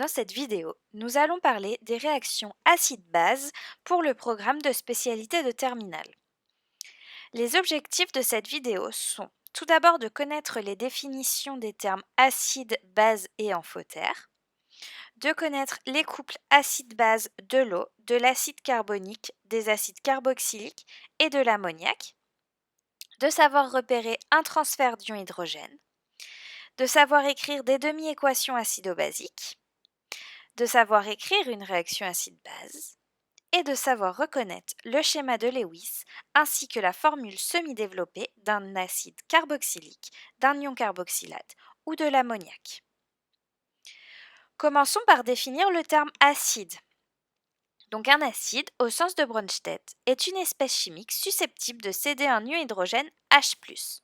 Dans cette vidéo, nous allons parler des réactions acide-base pour le programme de spécialité de terminale. Les objectifs de cette vidéo sont tout d'abord de connaître les définitions des termes acide, base et amphotère, de connaître les couples acide-base de l'eau, de l'acide carbonique, des acides carboxyliques et de l'ammoniac, de savoir repérer un transfert d'ion hydrogène, de savoir écrire des demi-équations acido-basiques, de savoir écrire une réaction acide-base et de savoir reconnaître le schéma de Lewis ainsi que la formule semi-développée d'un acide carboxylique, d'un ion carboxylate ou de l'ammoniac. Commençons par définir le terme acide. Donc un acide, au sens de Bronsted, est une espèce chimique susceptible de céder un ion hydrogène H+.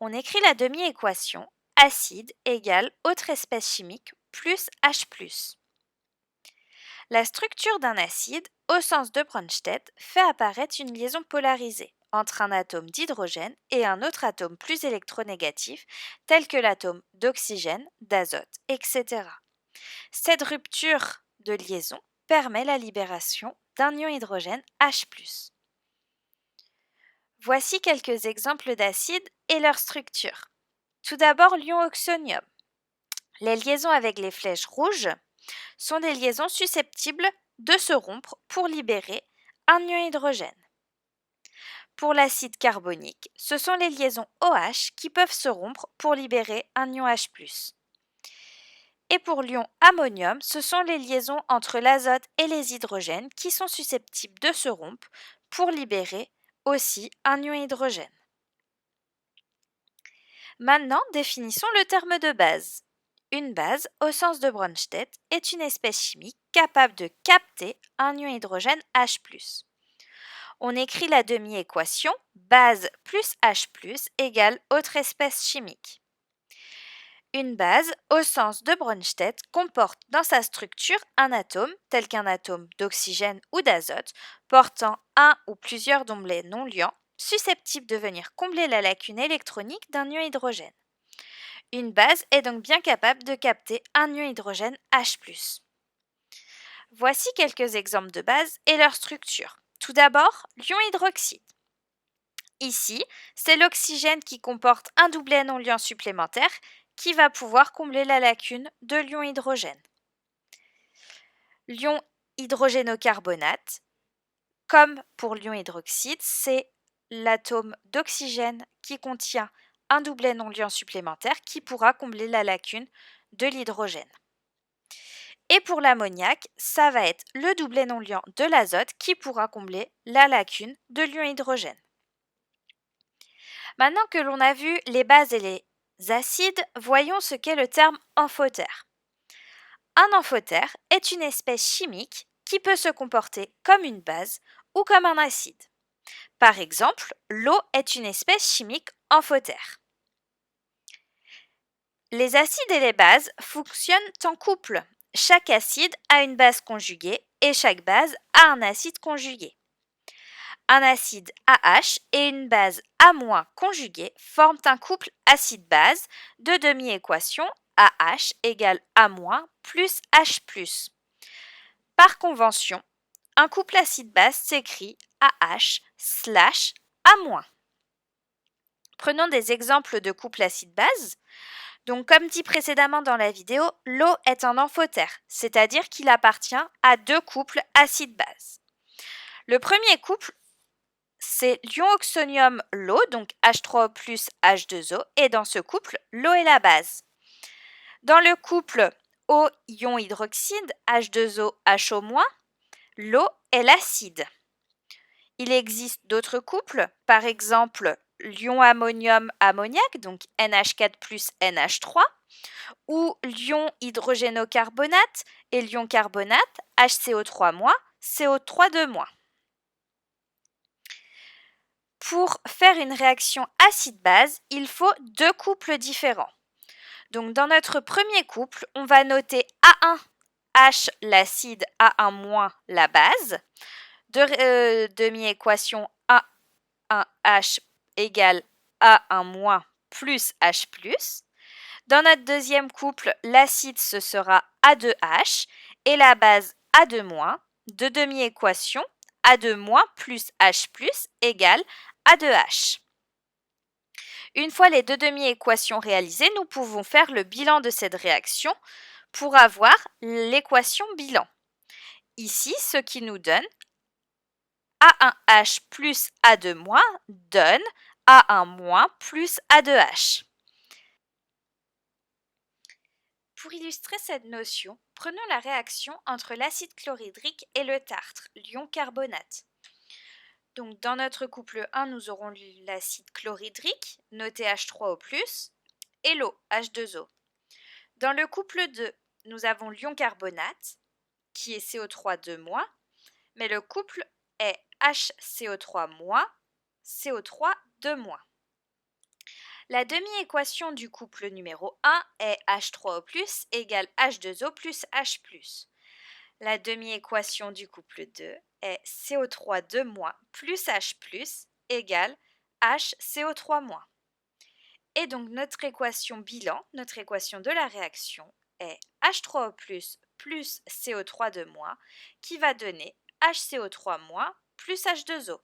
On écrit la demi-équation acide égale autre espèce chimique plus H+. La structure d'un acide, au sens de Bronsted, fait apparaître une liaison polarisée entre un atome d'hydrogène et un autre atome plus électronégatif, tel que l'atome d'oxygène, d'azote, etc. Cette rupture de liaison permet la libération d'un ion hydrogène H+. Voici quelques exemples d'acides et leur structure. Tout d'abord, l'ion oxonium. Les liaisons avec les flèches rouges sont des liaisons susceptibles de se rompre pour libérer un ion hydrogène. Pour l'acide carbonique, ce sont les liaisons OH qui peuvent se rompre pour libérer un ion H+. Et pour l'ion ammonium, ce sont les liaisons entre l'azote et les hydrogènes qui sont susceptibles de se rompre pour libérer aussi un ion hydrogène. Maintenant, définissons le terme de base. Une base, au sens de Bronsted, est une espèce chimique capable de capter un ion hydrogène H+. On écrit la demi-équation base plus H+ égale autre espèce chimique. Une base, au sens de Bronsted, comporte dans sa structure un atome, tel qu'un atome d'oxygène ou d'azote, portant un ou plusieurs doublets non liants, susceptibles de venir combler la lacune électronique d'un ion hydrogène. Une base est donc bien capable de capter un ion hydrogène H+. Voici quelques exemples de bases et leur structure. Tout d'abord, l'ion hydroxyde. Ici, c'est l'oxygène qui comporte un doublet non liant supplémentaire qui va pouvoir combler la lacune de l'ion hydrogène. L'ion hydrogénocarbonate, comme pour l'ion hydroxyde, c'est l'atome d'oxygène qui contient un doublet non liant supplémentaire qui pourra combler la lacune de l'hydrogène. Et pour l'ammoniac, ça va être le doublet non liant de l'azote qui pourra combler la lacune de l'ion hydrogène. Maintenant que l'on a vu les bases et les acides, voyons ce qu'est le terme amphotère. Un amphotère est une espèce chimique qui peut se comporter comme une base ou comme un acide. Par exemple, l'eau est une espèce chimique amphotère. Les acides et les bases fonctionnent en couple. Chaque acide a une base conjuguée et chaque base a un acide conjugué. Un acide AH et une base A- conjuguée forment un couple acide-base de demi-équation AH égale A- plus H+. Par convention, un couple acide-base s'écrit AH/A-. Prenons des exemples de couples acide-base. Donc, comme dit précédemment dans la vidéo, l'eau est un amphotère, c'est-à-dire qu'il appartient à deux couples acide-base. Le premier couple, c'est l'ion oxonium-l'eau, donc H3O plus H2O, et dans ce couple, l'eau est la base. Dans le couple O-ion hydroxyde, H2O, HO-, l'eau est l'acide. Il existe d'autres couples, par exemple l'ion ammonium-ammoniac, donc NH4 plus NH3, ou l'ion hydrogénocarbonate et l'ion carbonate, HCO3-, CO3-2-. Pour faire une réaction acide-base, il faut deux couples différents. Donc dans notre premier couple, on va noter A1H l'acide, A1- la base. Demi-équation A1H égale A1- plus H+. Dans notre deuxième couple, l'acide ce sera A2H et la base A2-. Deux demi-équations, A2- plus H+ égale A2H. Une fois les deux demi-équations réalisées, nous pouvons faire le bilan de cette réaction pour avoir l'équation bilan. Ici, ce qui nous donne A1H plus A2- donne A1- plus A2H. Pour illustrer cette notion, prenons la réaction entre l'acide chlorhydrique et le tartre, l'ion carbonate. Donc, dans notre couple 1, nous aurons l'acide chlorhydrique, noté H3O+, et l'eau, H2O. Dans le couple 2, nous avons l'ion carbonate, qui est CO3-, mais le couple est HCO3-, CO3-. La demi-équation du couple numéro 1 est H3O+, égale H2O plus H+. La demi-équation du couple 2 est CO3-, plus H+, égale HCO3-. Et donc notre équation bilan, notre équation de la réaction est H3O+, plus CO3-, qui va donner HCO3- plus H2O.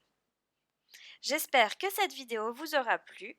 J'espère que cette vidéo vous aura plu.